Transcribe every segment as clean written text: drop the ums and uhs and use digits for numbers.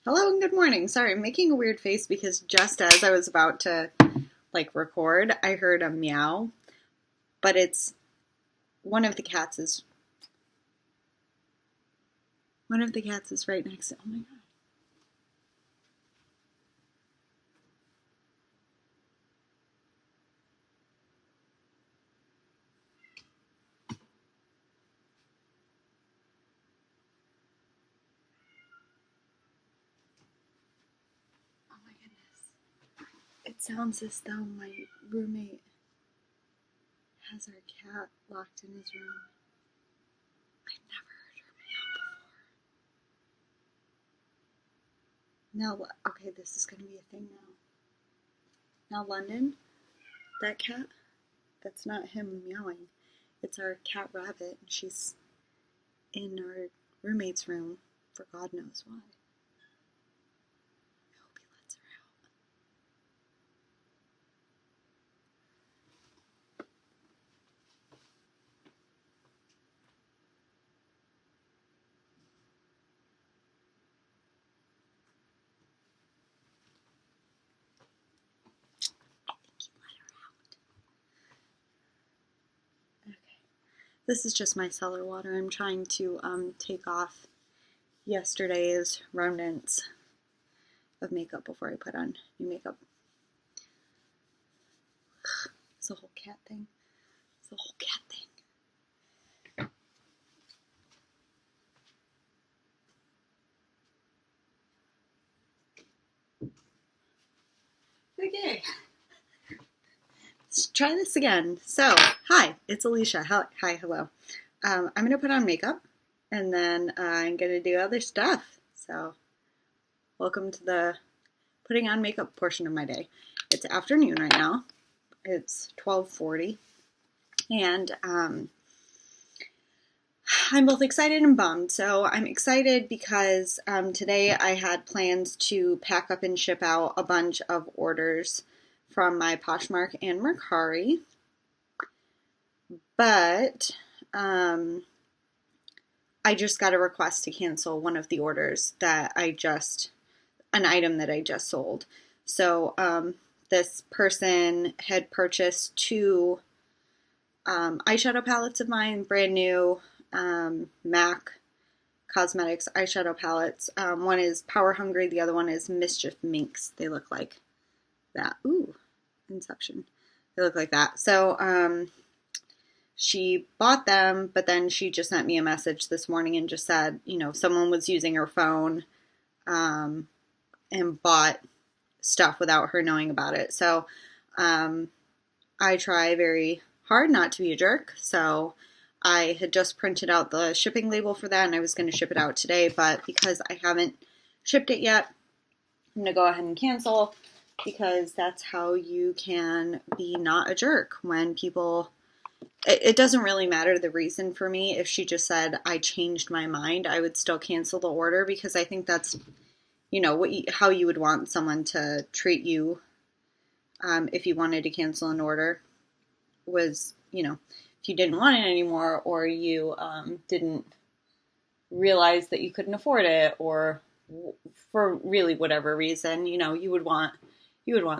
Hello and good morning. Sorry, I'm making a weird face because just as I was about to record, I heard a meow, but it's one of the cats is right next to. Oh my god. Oh my goodness. It sounds as though my roommate has our cat locked in his room. I've never heard her meow before. Now, okay, this is going to be a thing now. Now, London, that cat, that's not him meowing. It's our cat Rabbit, and she's in our roommate's room for God knows why. I hope he lets her out. Okay. This is just my cellar water. I'm trying to take off yesterday's remnants of makeup before I put on new makeup. It's a whole cat thing. It's a whole cat thing. Okay. Let's try this again. So, hi, it's Alicia. Hi, hello. I'm going to put on makeup, and then I'm going to do other stuff. So, welcome to the putting on makeup portion of my day. It's afternoon right now. It's 12:40, and I'm both excited and bummed. So I'm excited because today I had plans to pack up and ship out a bunch of orders from my Poshmark and Mercari, but I just got a request to cancel one of the orders that an item that I just sold. So this person had purchased two eyeshadow palettes of mine, brand new MAC Cosmetics eyeshadow palettes. One is Power Hungry, the other one is Mischief Minx. They look like that. Ooh, Inception. They look like that. So she bought them, but then she just sent me a message this morning and just said, someone was using her phone and bought stuff without her knowing about it. So I try very hard not to be a jerk. So I had just printed out the shipping label for that, and I was going to ship it out today, but because I haven't shipped it yet, I'm going to go ahead and cancel, because that's how you can be not a jerk when people... It doesn't really matter the reason for me. If she just said, I changed my mind, I would still cancel the order, because I think that's, how you would want someone to treat you if you wanted to cancel an order was, if you didn't want it anymore, or you didn't realize that you couldn't afford it, or for really whatever reason, you would want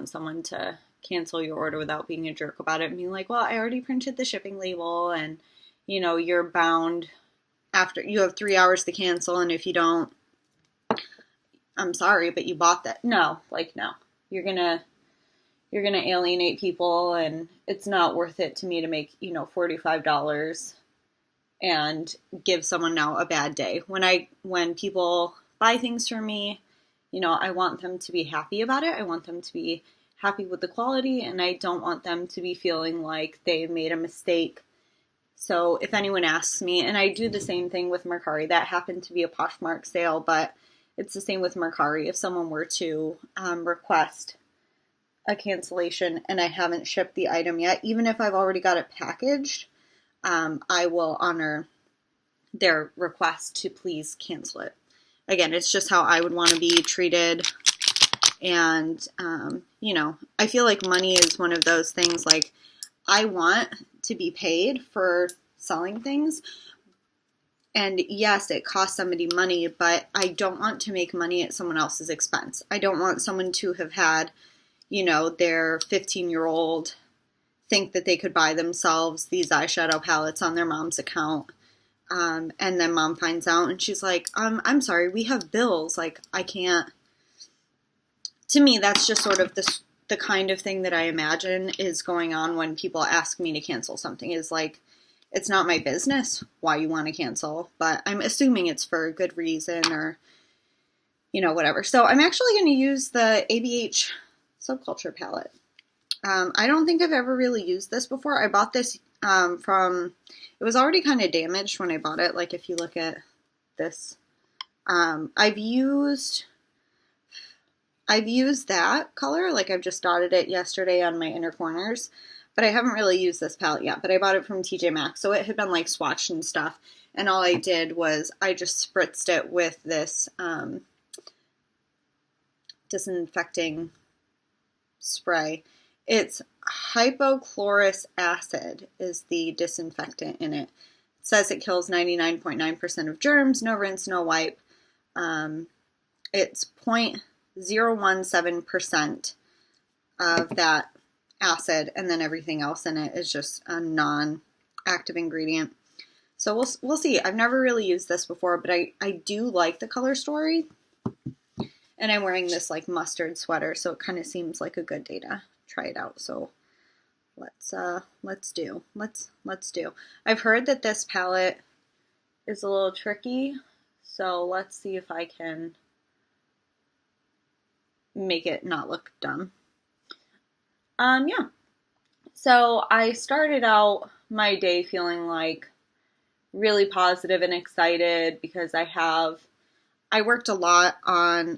someone to cancel your order without being a jerk about it and being like, well, I already printed the shipping label, and you're bound after you have 3 hours to cancel, and if you don't, I'm sorry, but you bought that. No, you're gonna alienate people, and it's not worth it to me to make, $45 and give someone now a bad day. When people buy things from me, I want them to be happy about it. I want them to be happy with the quality, and I don't want them to be feeling like they made a mistake. So if anyone asks me, and I do the same thing with Mercari, that happened to be a Poshmark sale, but it's the same with Mercari. If someone were to request a cancellation and I haven't shipped the item yet, even if I've already got it packaged, I will honor their request to please cancel it. Again, it's just how I would want to be treated. And, I feel like money is one of those things, I want to be paid for selling things, And yes, it costs somebody money, but I don't want to make money at someone else's expense. I don't want someone to have had, their 15-year-old think that they could buy themselves these eyeshadow palettes on their mom's account. And then mom finds out and she's like, I'm sorry, we have bills. Like, I can't. To me, that's just sort of the kind of thing that I imagine is going on when people ask me to cancel something, is like, it's not my business why you want to cancel, but I'm assuming it's for a good reason or, whatever. So I'm actually going to use the ABH Subculture palette. I don't think I've ever really used this before. I bought this it was already kind of damaged when I bought it. Like if you look at this, I've used that color. Like I've just dotted it yesterday on my inner corners, but I haven't really used this palette yet. But I bought it from TJ Maxx, so it had been like swatched and stuff. And all I did was I just spritzed it with this disinfecting spray. It's hypochlorous acid is the disinfectant in it. It says it kills 99.9% of germs, no rinse, no wipe. It's 0.017% of that acid, and then everything else in it is just a non-active ingredient. So we'll see. I've never really used this before, but I do like the color story. And I'm wearing this like mustard sweater, so it kind of seems like a good day to try it out. So let's do. I've heard that this palette is a little tricky, so let's see if I can make it not look dumb. Yeah. So I started out my day feeling like really positive and excited because I worked a lot on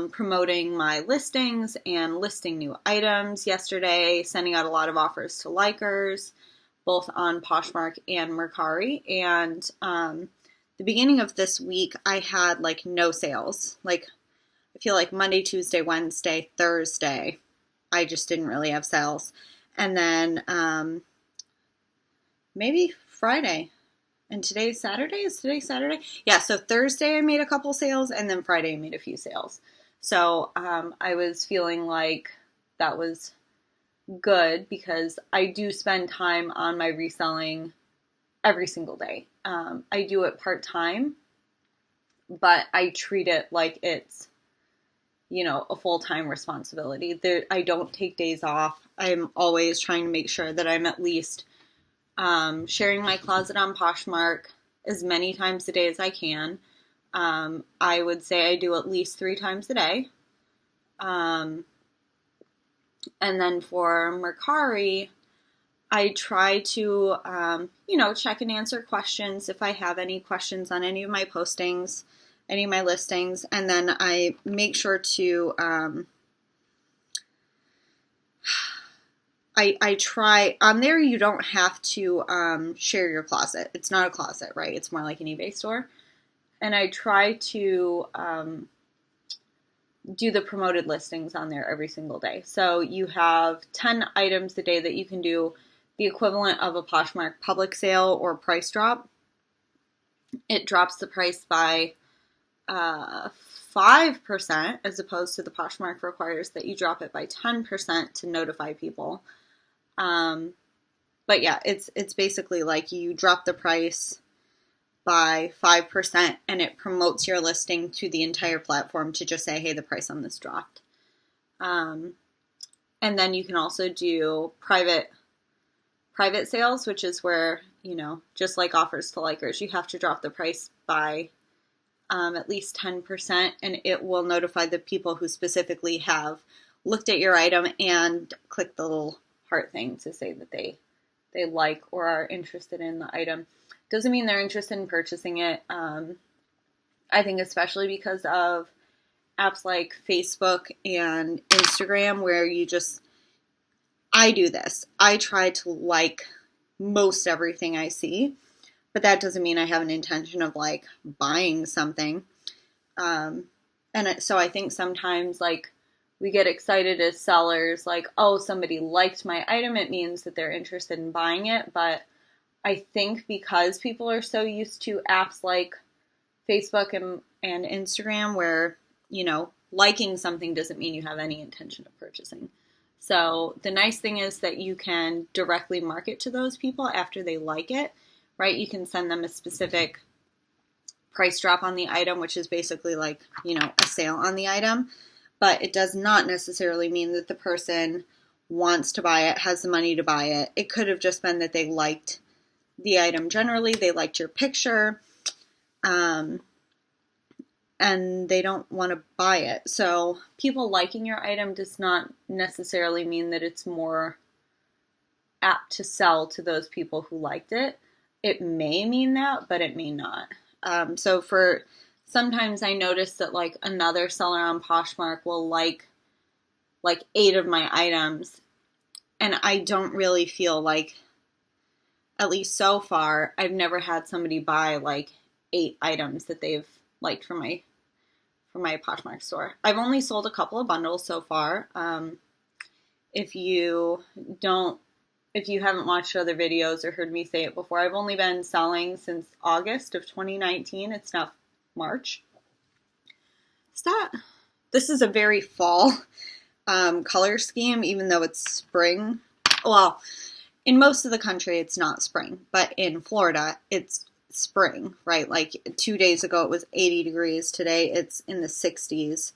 promoting my listings and listing new items yesterday, sending out a lot of offers to likers, both on Poshmark and Mercari. And the beginning of this week, I had like no sales. Like I feel like Monday, Tuesday, Wednesday, Thursday, I just didn't really have sales. And then maybe Friday. And today's Saturday? Is today Saturday? Yeah, so Thursday I made a couple sales, and then Friday I made a few sales. So I was feeling like that was good because I do spend time on my reselling every single day. I do it part-time, but I treat it like it's, a full-time responsibility. I don't take days off. I'm always trying to make sure that I'm at least sharing my closet on Poshmark as many times a day as I can. I would say I do at least 3 times a day. And then for Mercari, I try to, check and answer questions if I have any questions on any of my postings, any of my listings. And then I make sure to, I try, on there you don't have to share your closet. It's not a closet, right? It's more like an eBay store. And I try to do the promoted listings on there every single day. So you have 10 items a day that you can do the equivalent of a Poshmark public sale or price drop. It drops the price by 5% as opposed to the Poshmark requires that you drop it by 10% to notify people. But yeah, it's basically like you drop the price by 5% and it promotes your listing to the entire platform to just say, hey, the price on this dropped. And then you can also do private sales, which is where, just like offers to likers, you have to drop the price by at least 10%, and it will notify the people who specifically have looked at your item and clicked the little heart thing to say that they like or are interested in the item. Doesn't mean they're interested in purchasing it. I think especially because of apps like Facebook and Instagram where I do this. I try to like most everything I see, but that doesn't mean I have an intention of like buying something. So I think sometimes like we get excited as sellers, like, oh, somebody liked my item. It means that they're interested in buying it. But I think because people are so used to apps like Facebook and Instagram where, you know, liking something doesn't mean you have any intention of purchasing. So the nice thing is that you can directly market to those people after they like it, right? You can send them a specific price drop on the item, which is basically like, you know, a sale on the item. But it does not necessarily mean that the person wants to buy it, has the money to buy it. It could have just been that they liked the item generally, they liked your picture, and they don't want to buy it. So people liking your item does not necessarily mean that it's more apt to sell to those people who liked it. It may mean that, but it may not. So for sometimes I notice that like another seller on Poshmark will like 8 of my items, and I don't really feel like, at least so far, I've never had somebody buy like 8 items that they've liked from my Poshmark store. I've only sold a couple of bundles so far. If you haven't watched other videos or heard me say it before, I've only been selling since August of 2019. It's now March. This is a very fall color scheme, even though it's spring. Well, in most of the country, it's not spring, but in Florida, it's spring, right? Like 2 days ago, it was 80 degrees. Today, it's in the 60s.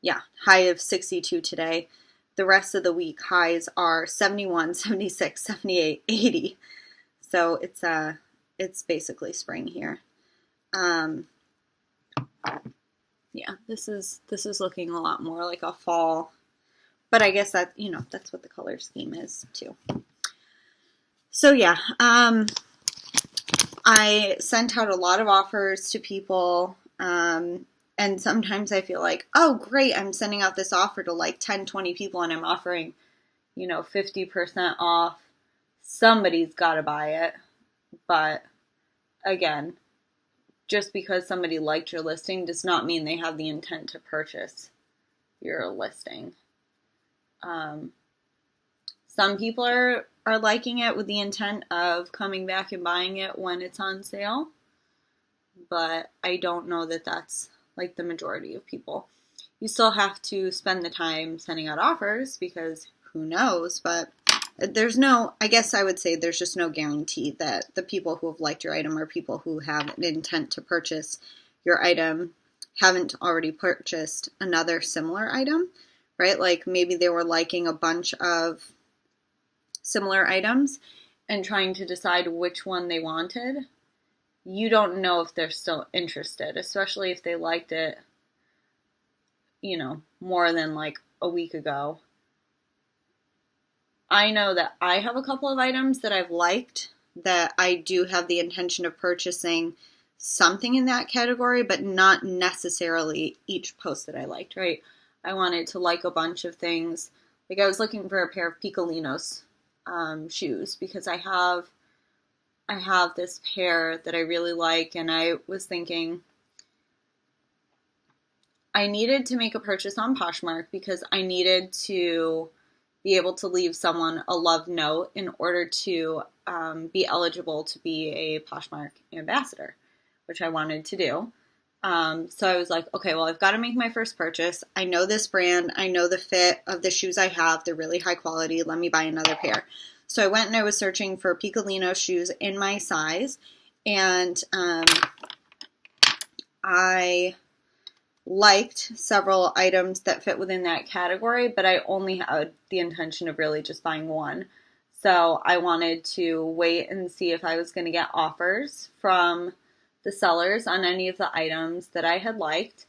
Yeah, high of 62 today. The rest of the week, highs are 71, 76, 78, 80. So it's basically spring here. Yeah, this is looking a lot more like a fall. But I guess that, you know, that's what the color scheme is too. So yeah, I sent out a lot of offers to people, and sometimes I feel like, oh great, I'm sending out this offer to like 10, 20 people and I'm offering, you know, 50% off. Somebody's got to buy it. But again, just because somebody liked your listing does not mean they have the intent to purchase your listing. Some people are liking it with the intent of coming back and buying it when it's on sale, but I don't know that that's like the majority of people. You still have to spend the time sending out offers because who knows, but there's no, I guess I would say there's just no guarantee that the people who have liked your item or people who have an intent to purchase your item haven't already purchased another similar item, right? Like maybe they were liking a bunch of similar items and trying to decide which one they wanted. You don't know if they're still interested, especially if they liked it, you know, more than like a week ago. I know that I have a couple of items that I've liked that I do have the intention of purchasing something in that category, but not necessarily each post that I liked, right? I wanted to like a bunch of things. Like I was looking for a pair of Picolinos shoes because I have this pair that I really like, and I was thinking I needed to make a purchase on Poshmark because I needed to be able to leave someone a love note in order to be eligible to be a Poshmark ambassador, which I wanted to do. So I was like, okay, well, I've got to make my first purchase. I know this brand. I know the fit of the shoes I have. They're really high quality. Let me buy another pair. So I went and I was searching for Picolino shoes in my size, and I liked several items that fit within that category, but I only had the intention of really just buying one. So I wanted to wait and see if I was going to get offers from the sellers on any of the items that I had liked,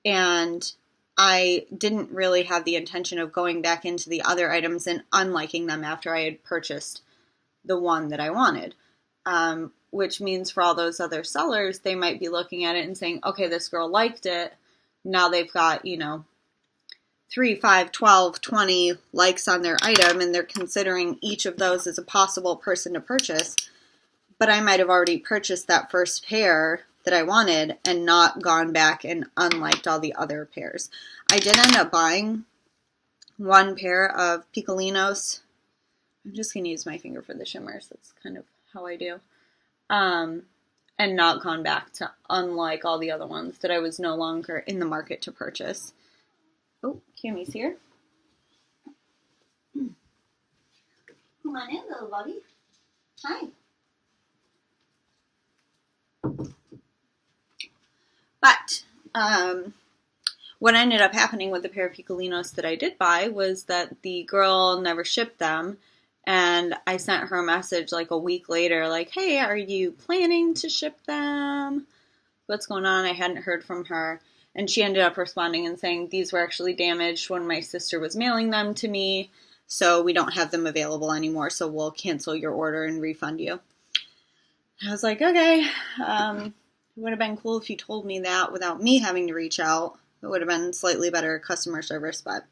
and I didn't really have the intention of going back into the other items and unliking them after I had purchased the one that I wanted, which means for all those other sellers, they might be looking at it and saying, okay, this girl liked it. Now they've got, 3, 5, 12, 20 likes on their item, and they're considering each of those as a possible person to purchase. But I might have already purchased that first pair that I wanted and not gone back and unliked all the other pairs. I did end up buying one pair of Picolinos. I'm just going to use my finger for the shimmers. That's kind of how I do. And not gone back to, unlike all the other ones that I was no longer in the market to purchase. Oh, Kimmy's here. Come on in, little buddy. Hi. But what ended up happening with the pair of Picolinos that I did buy was that the girl never shipped them. And I sent her a message like a week later, like, hey, are you planning to ship them? What's going on? I hadn't heard from her. And she ended up responding and saying these were actually damaged when my sister was mailing them to me. So we don't have them available anymore. So we'll cancel your order and refund you. I was like, okay. It would have been cool if you told me that without me having to reach out. It would have been slightly better customer service, but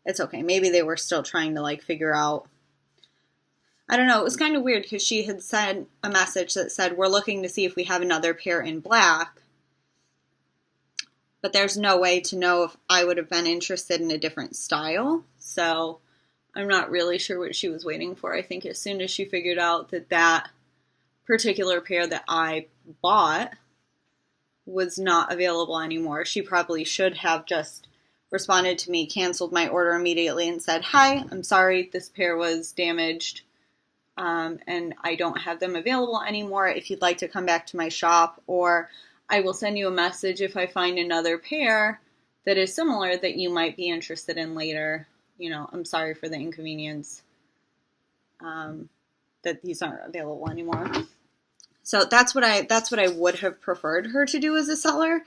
it's okay. Maybe they were still trying to like figure out. I don't know. It was kind of weird because she had sent a message that said, we're looking to see if we have another pair in black. But there's no way to know if I would have been interested in a different style. So I'm not really sure what she was waiting for. I think as soon as she figured out that that particular pair that I bought was not available anymore, she probably should have just responded to me, canceled my order immediately, and said, hi, I'm sorry, this pair was damaged. And I don't have them available anymore. If you'd like to come back to my shop, or I will send you a message if I find another pair that is similar that you might be interested in later. You know, I'm sorry for the inconvenience that these aren't available anymore. So that's what I would have preferred her to do as a seller.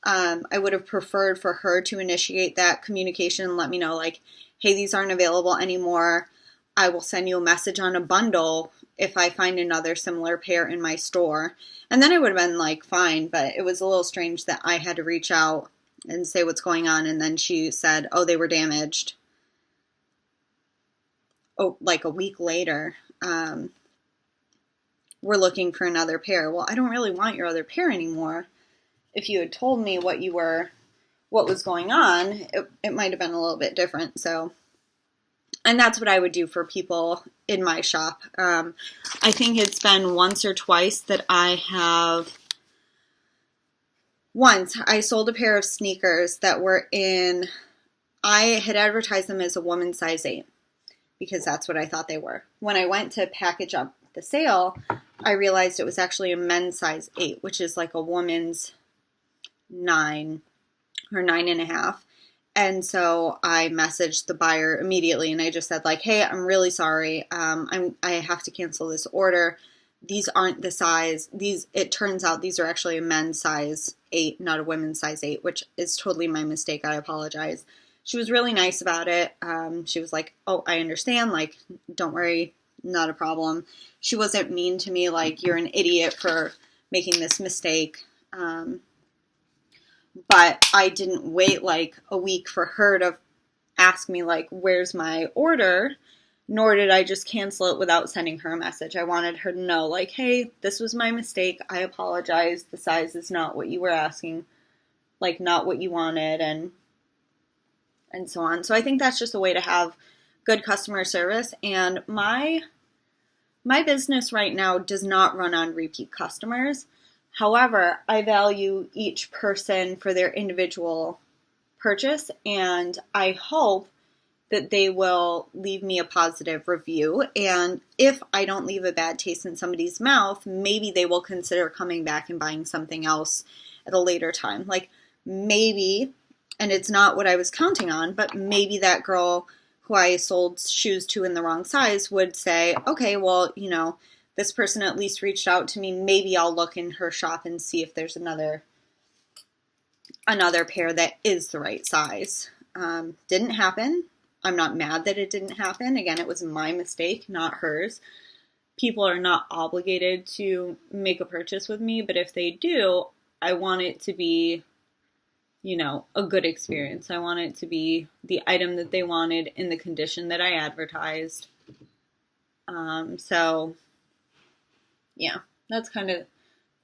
I would have preferred for her to initiate that communication and let me know, like, hey, these aren't available anymore. I will send you a message on a bundle if I find another similar pair in my store. And then it would have been like fine, but it was a little strange that I had to reach out and say what's going on. And then she said, oh, they were damaged. Oh, like a week later, we're looking for another pair. Well, I don't really want your other pair anymore. If you had told me what was going on, it might have been a little bit different. So, and that's what I would do for people in my shop. I think it's been once or twice that once I sold a pair of sneakers that were I had advertised them as a woman's size 8 because that's what I thought they were. When I went to package up the sale, I realized it was actually a men's size 8, which is like a woman's 9 or 9.5. And so I messaged the buyer immediately and I just said like, hey, I'm really sorry. I have to cancel this order. These aren't the size. It turns out these are actually a men's size 8, not a women's size 8, which is totally my mistake. I apologize. She was really nice about it. She was like, oh, I understand. Like, don't worry. Not a problem. She wasn't mean to me like, you're an idiot for making this mistake. But I didn't wait like a week for her to ask me like, where's my order? Nor did I just cancel it without sending her a message. I wanted her to know like, hey, this was my mistake. I apologize. The size is not what you were asking, like not what you wanted, and so on. So I think that's just a way to have good customer service. And my business right now does not run on repeat customers. However, I value each person for their individual purchase, and I hope that they will leave me a positive review. And if I don't leave a bad taste in somebody's mouth, maybe they will consider coming back and buying something else at a later time. Like maybe, and it's not what I was counting on, but maybe that girl who I sold shoes to in the wrong size would say, okay, well, you know, this person at least reached out to me. Maybe I'll look in her shop and see if there's another pair that is the right size. Didn't happen. I'm not mad that it didn't happen. Again, it was my mistake, not hers. People are not obligated to make a purchase with me, but if they do, I want it to be, you know, a good experience. I want it to be the item that they wanted in the condition that I advertised. So yeah, that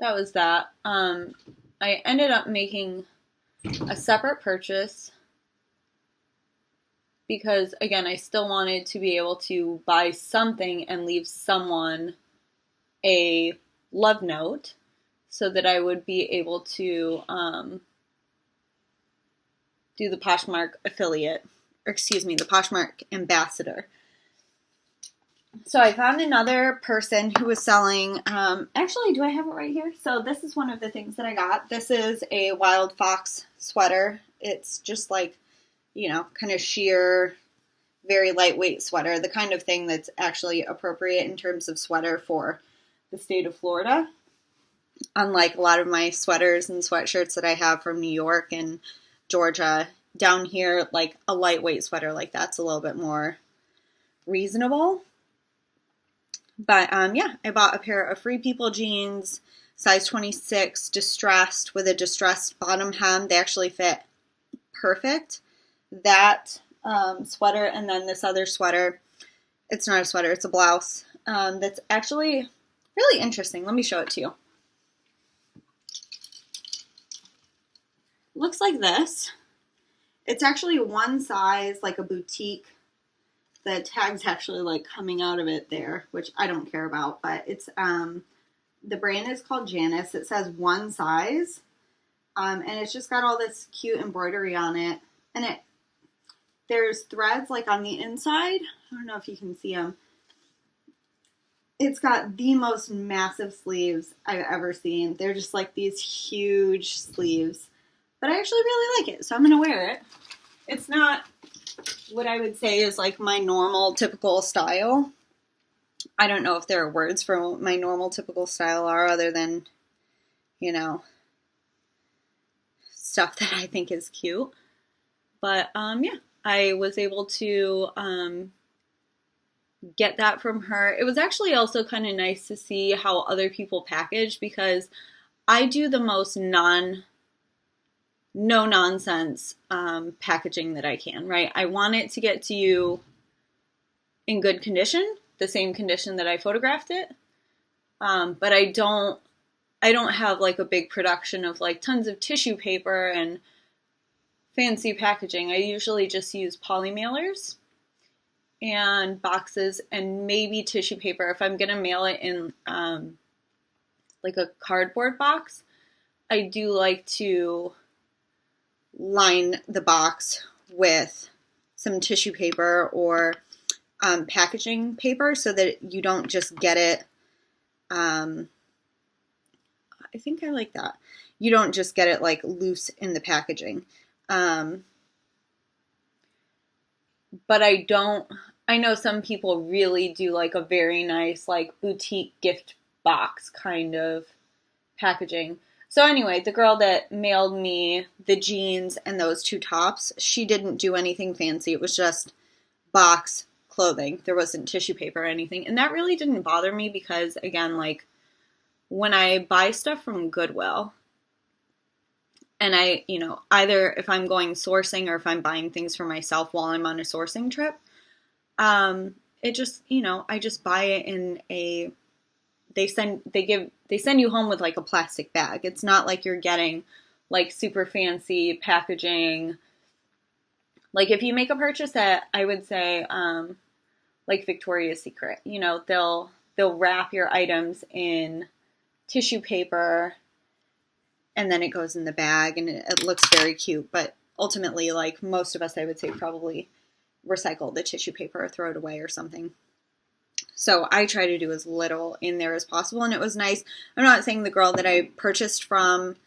was that. I ended up making a separate purchase because, again, I still wanted to be able to buy something and leave someone a love note so that I would be able to do the Poshmark affiliate, or excuse me, the Poshmark ambassador. So I found another person who was selling, actually, do I have it right here? So this is one of the things that I got. This is a Wild Fox sweater. It's just like, kind of sheer, very lightweight sweater, the kind of thing that's actually appropriate in terms of sweater for the state of Florida. Unlike a lot of my sweaters and sweatshirts that I have from New York and Georgia, down here, like a lightweight sweater like that's a little bit more reasonable. But yeah, I bought a pair of Free People jeans, size 26, distressed, with a distressed bottom hem. They actually fit perfect. That sweater, and then this other sweater, it's not a sweater, it's a blouse, that's actually really interesting. Let me show it to you. Looks like this. It's actually one size, like a boutique. The tag's actually like coming out of it there, which I don't care about, but it's, the brand is called Janice. It says one size, and it's just got all this cute embroidery on it, and there's threads like on the inside. I don't know if you can see them. It's got the most massive sleeves I've ever seen. They're just like these huge sleeves, but I actually really like it, so I'm going to wear it. It's not what I would say is like my normal typical style. I don't know if there are words for what my normal typical style are other than, stuff that I think is cute. But yeah, I was able to get that from her. It was actually also kind of nice to see how other people package, because I do the most no-nonsense packaging that I can, right? I want it to get to you in good condition, the same condition that I photographed it. But I don't have like a big production of like tons of tissue paper and fancy packaging. I usually just use poly mailers and boxes and maybe tissue paper. If I'm going to mail it in like a cardboard box, I do like to line the box with some tissue paper or packaging paper so that you don't just get it. I think I like that. You don't just get it like loose in the packaging. But I know some people really do like a very nice like boutique gift box kind of packaging. So anyway, the girl that mailed me the jeans and those two tops, she didn't do anything fancy. It was just box clothing. There wasn't tissue paper or anything. And that really didn't bother me because, again, like when I buy stuff from Goodwill, and I, either if I'm going sourcing or if I'm buying things for myself while I'm on a sourcing trip, it just, I just buy it in a, they send you home with like a plastic bag. It's not like you're getting like super fancy packaging. Like if you make a purchase at, I would say, like Victoria's Secret, they'll wrap your items in tissue paper and then it goes in the bag and it looks very cute. But ultimately, like most of us, I would say probably recycle the tissue paper or throw it away or something. So I try to do as little in there as possible, and it was nice. I'm not saying the girl that I purchased from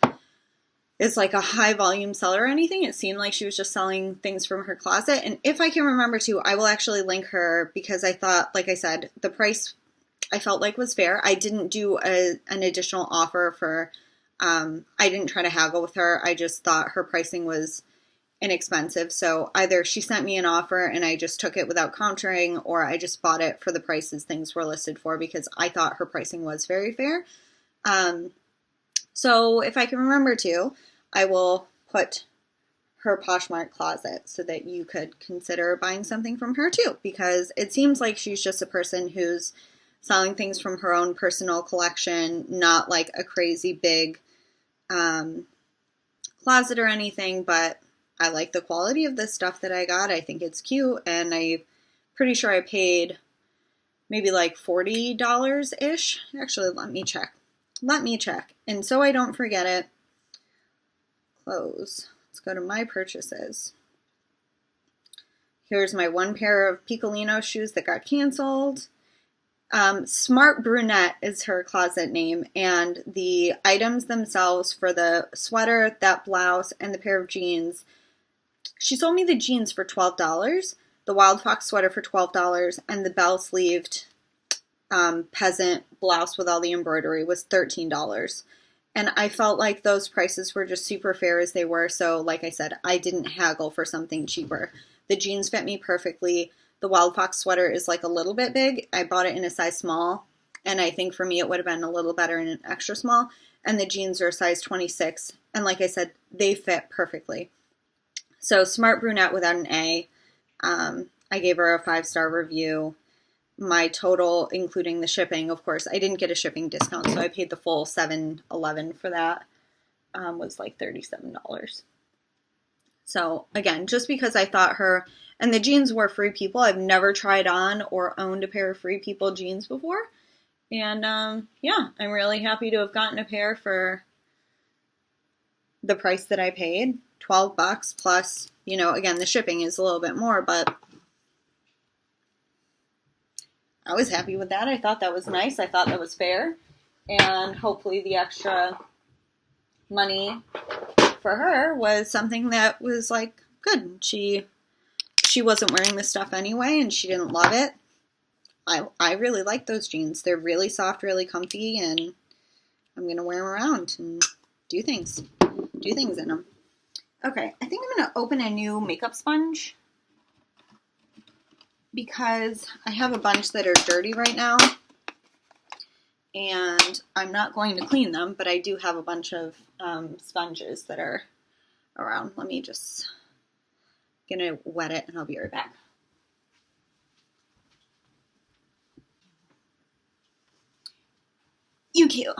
is like a high volume seller or anything. It seemed like she was just selling things from her closet. And if I can remember to, I will actually link her because I thought, like I said, the price I felt like was fair. I didn't do an additional offer for, I didn't try to haggle with her. I just thought her pricing was inexpensive. So either she sent me an offer and I just took it without countering, or I just bought it for the prices things were listed for because I thought her pricing was very fair. So if I can remember to, I will put her Poshmark closet so that you could consider buying something from her too, because it seems like she's just a person who's selling things from her own personal collection, not like a crazy big closet or anything, but I like the quality of the stuff that I got. I think it's cute, and I'm pretty sure I paid maybe like $40-ish. Actually, let me check. Let me check. And so I don't forget it, clothes. Let's go to my purchases. Here's my one pair of Piccolino shoes that got canceled. Smart Brunette is her closet name, and the items themselves for the sweater, that blouse, and the pair of jeans, she sold me the jeans for $12, the Wild Fox sweater for $12, and the bell-sleeved peasant blouse with all the embroidery was $13. And I felt like those prices were just super fair as they were, so like I said, I didn't haggle for something cheaper. The jeans fit me perfectly. The Wild Fox sweater is like a little bit big. I bought it in a size small, and I think for me it would have been a little better in an extra small. And the jeans are a size 26, and like I said, they fit perfectly. So Smart Brunette without an A. I gave her a 5-star review. My total, including the shipping, of course, I didn't get a shipping discount, so I paid the full $7.11 for that. Was like $37. So again, just because I thought her, and the jeans were Free People. I've never tried on or owned a pair of Free People jeans before. And yeah, I'm really happy to have gotten a pair for the price that I paid, $12 plus, you know, again, the shipping is a little bit more, but I was happy with that. I thought that was nice. I thought that was fair. And hopefully the extra money for her was something that was like good. She wasn't wearing this stuff anyway, and she didn't love it. I really like those jeans. They're really soft, really comfy, and I'm going to wear them around and do things in them. Okay, I think I'm going to open a new makeup sponge because I have a bunch that are dirty right now, and I'm not going to clean them, but I do have a bunch of sponges that are around. Let me just, gonna wet it, and I'll be right back. UQ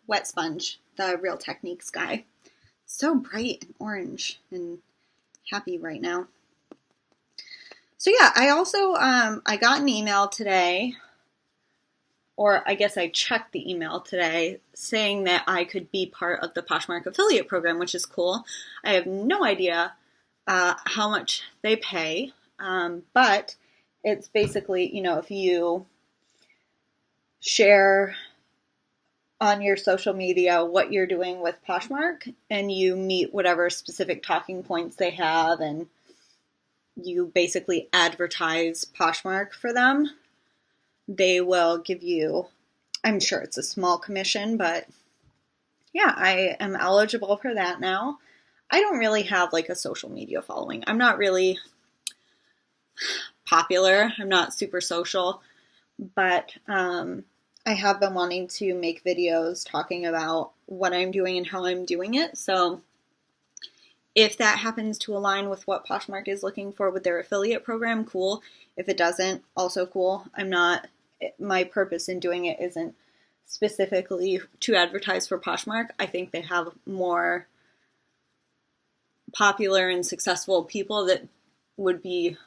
wet sponge, the Real Techniques guy. So bright and orange and happy right now. So yeah, I also, I got an email today, or I guess I checked the email today, saying that I could be part of the Poshmark affiliate program, which is cool. I have no idea how much they pay, but it's basically, you know, if you share on your social media what you're doing with Poshmark, and you meet whatever specific talking points they have, and you basically advertise Poshmark for them, they will give you, I'm sure it's a small commission, but yeah, I am eligible for that now. I don't really have like a social media following. I'm not really popular. I'm not super social, but I have been wanting to make videos talking about what I'm doing and how I'm doing it. So if that happens to align with what Poshmark is looking for with their affiliate program, cool. If it doesn't, also cool. My purpose in doing it isn't specifically to advertise for Poshmark. I think they have more popular and successful people that would be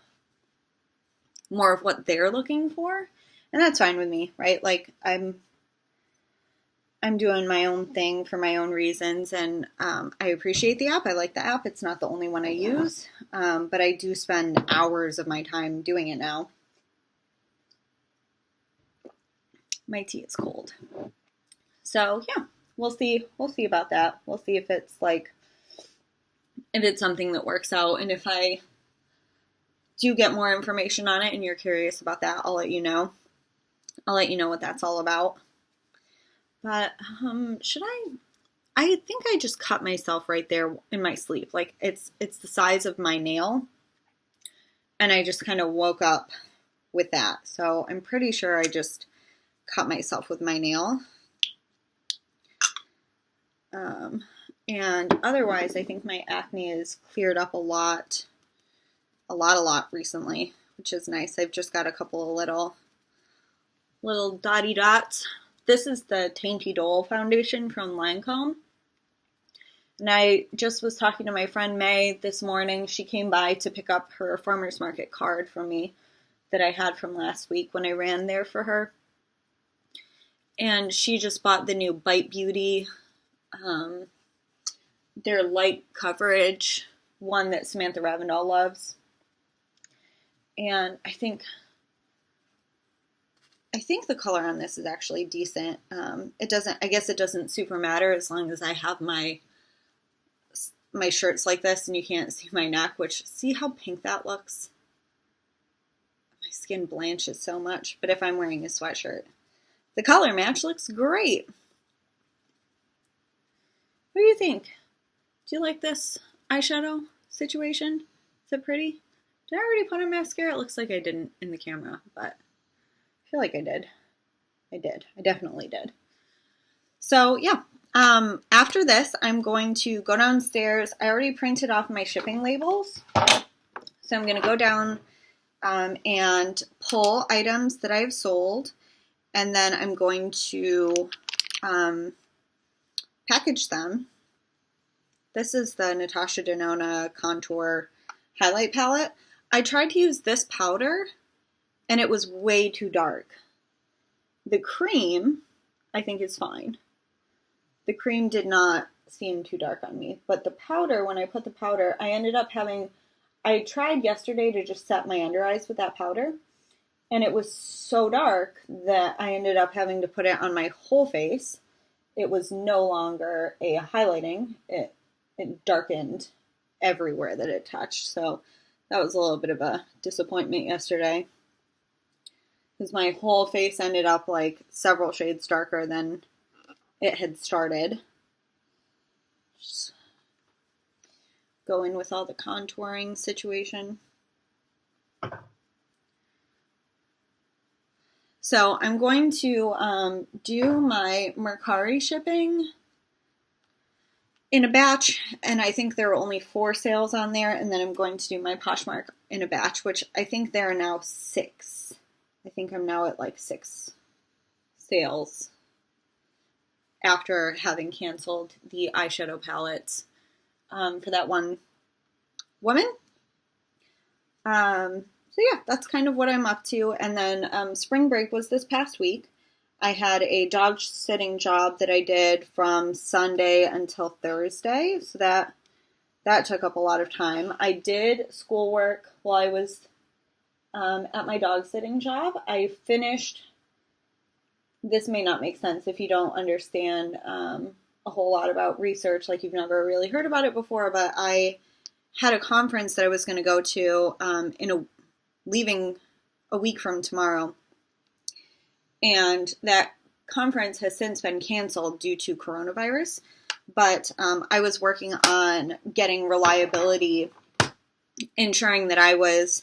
more of what they're looking for. And that's fine with me, right? Like I'm doing my own thing for my own reasons, and I appreciate the app. I like the app. It's not the only one I use, but I do spend hours of my time doing it now. My tea is cold. So yeah, we'll see about that. We'll see if it's something that works out, and if I do get more information on it and you're curious about that, I'll let you know. I'll let you know what that's all about. But I think I just cut myself right there in my sleeve. Like it's the size of my nail, and I just kind of woke up with that. So I'm pretty sure I just cut myself with my nail. And otherwise, I think my acne has cleared up a lot recently, which is nice. I've just got a couple of little dotty dots. This is the Tainty Dole foundation from Lancome. And I just was talking to my friend May this morning. She came by to pick up her farmer's market card from me that I had from last week when I ran there for her. And she just bought the new Bite Beauty, their light coverage one that Samantha Ravindall loves. And I think the color on this is actually decent. I guess it doesn't super matter as long as I have my shirts like this and you can't see my neck, which, see how pink that looks? My skin blanches so much, but if I'm wearing a sweatshirt, the color match looks great. What do you think? Do you like this eyeshadow situation? Is it pretty? Did I already put on mascara? It looks like I didn't in the camera, but I feel like I did. I definitely did. So yeah, after this, I'm going to go downstairs. I already printed off my shipping labels. So I'm going to go down and pull items that I've sold. And then I'm going to package them. This is the Natasha Denona Contour Highlight Palette. I tried to use this powder, and it was way too dark. The cream, I think, is fine. The cream did not seem too dark on me. But the powder, when I put the powder, I tried yesterday to just set my under eyes with that powder. And it was so dark that I ended up having to put it on my whole face. It was no longer a highlighting. It darkened everywhere that it touched. So that was a little bit of a disappointment yesterday, because my whole face ended up like several shades darker than it had started. Just go in with all the contouring situation. So I'm going to do my Mercari shipping in a batch, and I think there are only 4 sales on there, and then I'm going to do my Poshmark in a batch, which I think there are now 6. I think I'm now at like 6 sales after having canceled the eyeshadow palettes for that one woman. So yeah, that's kind of what I'm up to. And then spring break was this past week. I had a dog sitting job that I did from Sunday until Thursday. So that took up a lot of time. I did schoolwork while I was at my dog sitting job. I finished, this may not make sense if you don't understand a whole lot about research, like you've never really heard about it before, but I had a conference that I was going to go to leaving a week from tomorrow. And that conference has since been canceled due to coronavirus. But I was working on getting reliability, ensuring that I was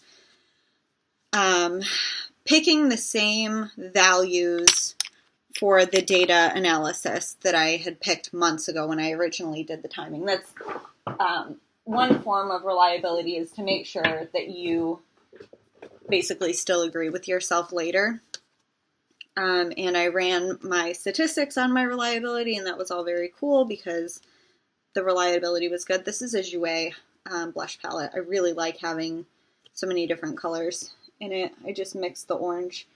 picking the same values for the data analysis that I had picked months ago when I originally did the timing. That's one form of reliability, is to make sure that you basically still agree with yourself later. And I ran my statistics on my reliability, and that was all very cool because the reliability was good. This is a Jouer blush palette. I really like having so many different colors in it. I just mixed the orange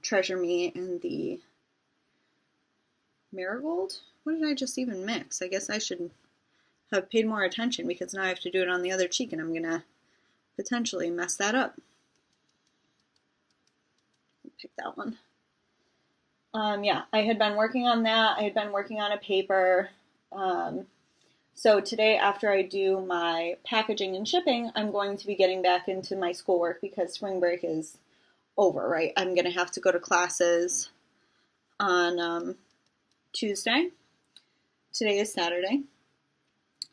Treasure Me and the Marigold. What did I just even mix? I guess I should have paid more attention, because now I have to do it on the other cheek, and I'm going to potentially mess that up. Pick that one. Yeah, I had been working on that. I had been working on a paper. So today, after I do my packaging and shipping, I'm going to be getting back into my schoolwork because spring break is over, right? I'm going to have to go to classes on Tuesday. Today is Saturday.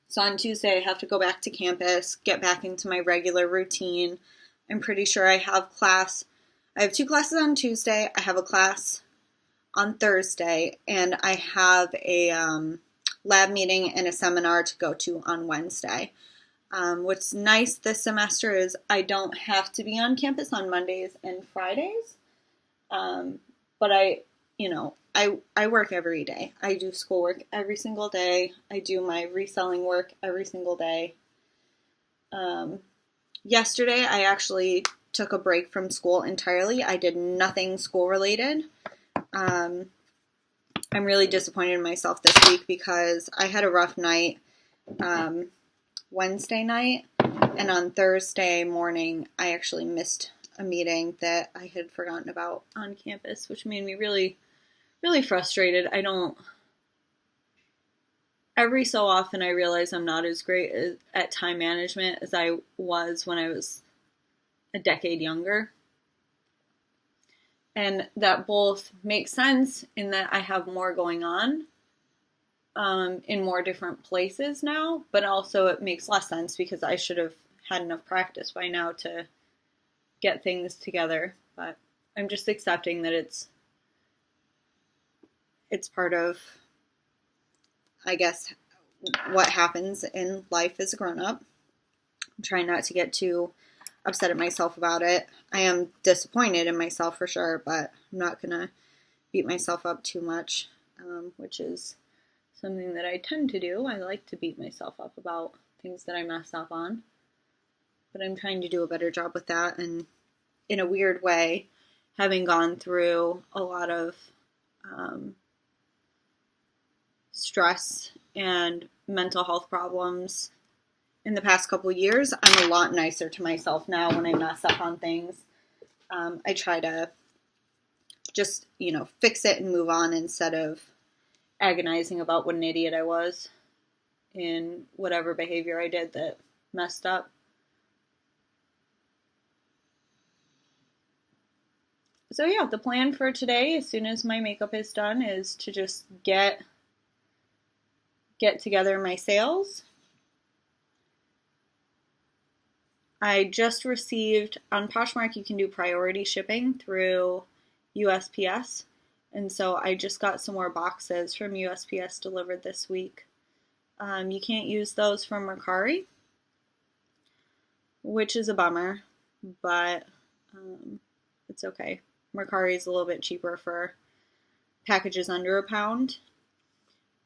So on Tuesday, I have to go back to campus, get back into my regular routine. I'm pretty sure I have class. I have 2 classes on Tuesday. I have a class on Thursday, and I have a lab meeting and a seminar to go to on Wednesday. What's nice this semester is I don't have to be on campus on Mondays and Fridays. But I work every day. I do schoolwork every single day. I do my reselling work every single day. Yesterday, I actually took a break from school entirely. I did nothing school related. I'm really disappointed in myself this week because I had a rough night Wednesday night, and on Thursday morning, I actually missed a meeting that I had forgotten about on campus, which made me really, really frustrated. Every so often I realize I'm not as great at time management as I was when I was a decade younger. And that both makes sense in that I have more going on in more different places now, but also it makes less sense because I should have had enough practice by now to get things together. But I'm just accepting that it's part of, I guess, what happens in life as a grown-up. I'm trying not to get too upset at myself about it. I am disappointed in myself for sure, but I'm not going to beat myself up too much, which is something that I tend to do. I like to beat myself up about things that I mess up on, but I'm trying to do a better job with that. And in a weird way, having gone through a lot of stress and mental health problems in the past couple years, I'm a lot nicer to myself now when I mess up on things. I try to just, fix it and move on instead of agonizing about what an idiot I was in whatever behavior I did that messed up. So yeah, the plan for today, as soon as my makeup is done, is to just get together my sales. I just received, on Poshmark you can do priority shipping through USPS, and so I just got some more boxes from USPS delivered this week. You can't use those from Mercari, which is a bummer, but it's okay. Mercari is a little bit cheaper for packages under £1.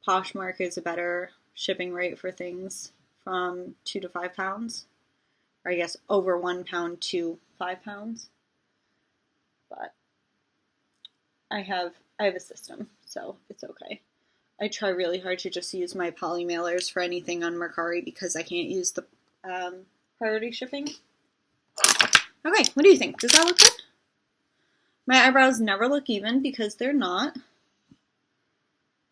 Poshmark is a better shipping rate for things from £2 to £5, or I guess over £1 to £5. But I have a system, so it's okay. I try really hard to just use my poly mailers for anything on Mercari because I can't use the priority shipping. Okay, what do you think? Does that look good? My eyebrows never look even because they're not.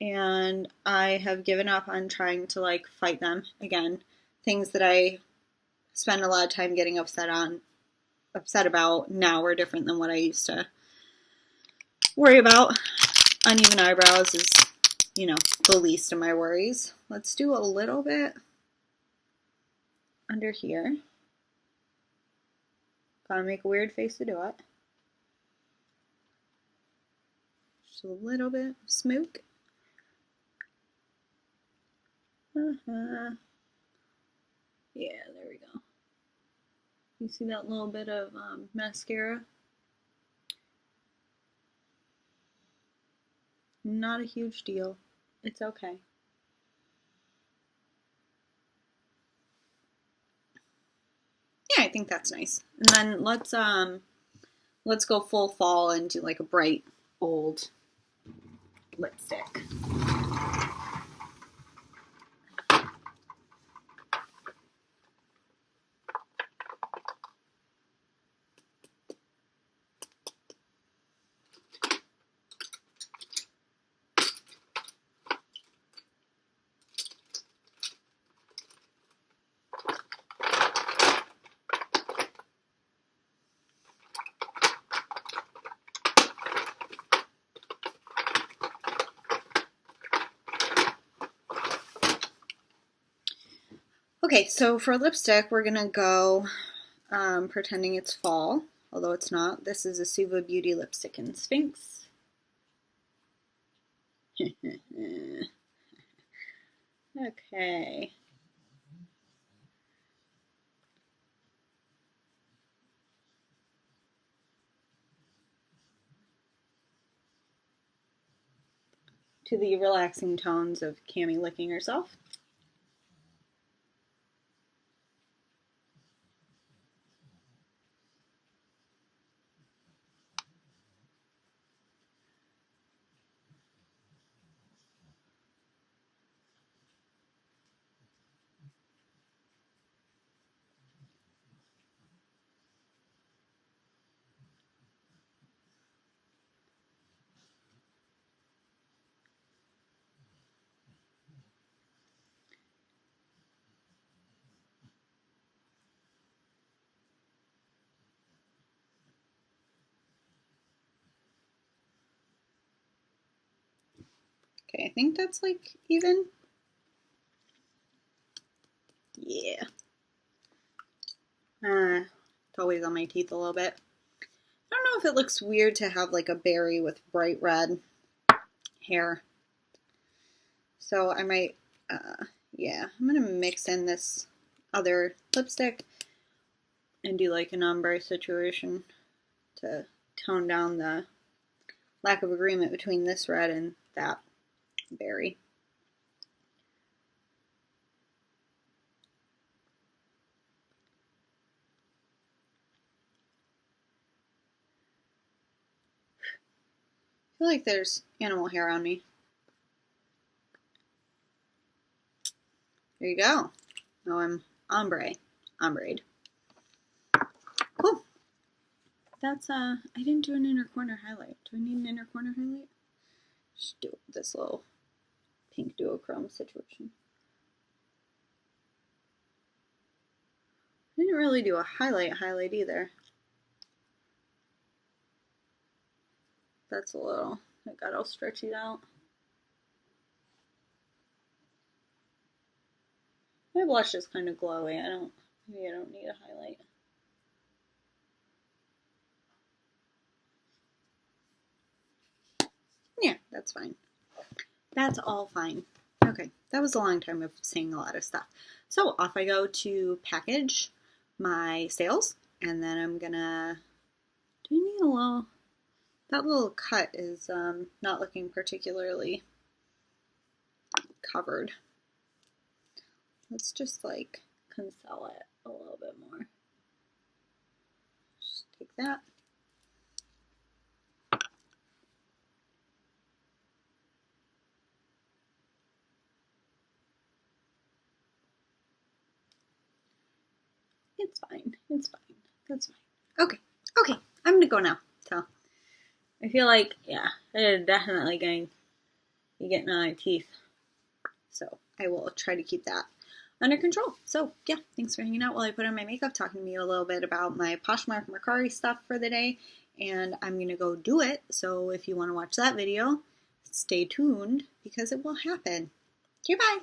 And I have given up on trying to fight them again. Things that I spend a lot of time getting upset about now are different than what I used to worry about. Uneven eyebrows is, the least of my worries. Let's do a little bit under here. Gotta make a weird face to do it. Just a little bit of smoke. Yeah, there we go. You see that little bit of mascara? Not a huge deal. It's okay. Yeah, I think that's nice. And then let's go full fall and do a bright, bold lipstick. Okay, so for lipstick, we're going to go pretending it's fall, although it's not. This is a Suva Beauty lipstick in Sphinx. Okay. to the relaxing tones of Cammy licking herself. Okay, I think that's like even. Yeah. It's always on my teeth a little bit. I don't know if it looks weird to have like a berry with bright red hair. So I might, yeah, I'm going to mix in this other lipstick and do like an ombre situation to tone down the lack of agreement between this red and that berry. I feel like there's animal hair on me. There you go. Now I'm ombre'd. Cool. That's, I didn't do an inner corner highlight. Do I need an inner corner highlight? Just do this little pink duochrome situation. I didn't really do a highlight either. That's a little, it got all stretchy out. My blush is kind of glowy. Maybe I don't need a highlight. Yeah, that's fine. That's all fine. Okay, that was a long time of saying a lot of stuff. So off I go to package my sales, and then I'm gonna, do I need a little, that little cut is not looking particularly covered. Let's just like conceal it a little bit more. Just take that. It's fine. It's fine. That's fine. Okay. Okay. I'm gonna go now. So I feel like, yeah, it's definitely going to be getting on my teeth. So I will try to keep that under control. So yeah, thanks for hanging out while I put on my makeup, talking to you a little bit about my Poshmark Mercari stuff for the day. And I'm gonna go do it. So if you want to watch that video, stay tuned because it will happen. Okay, bye.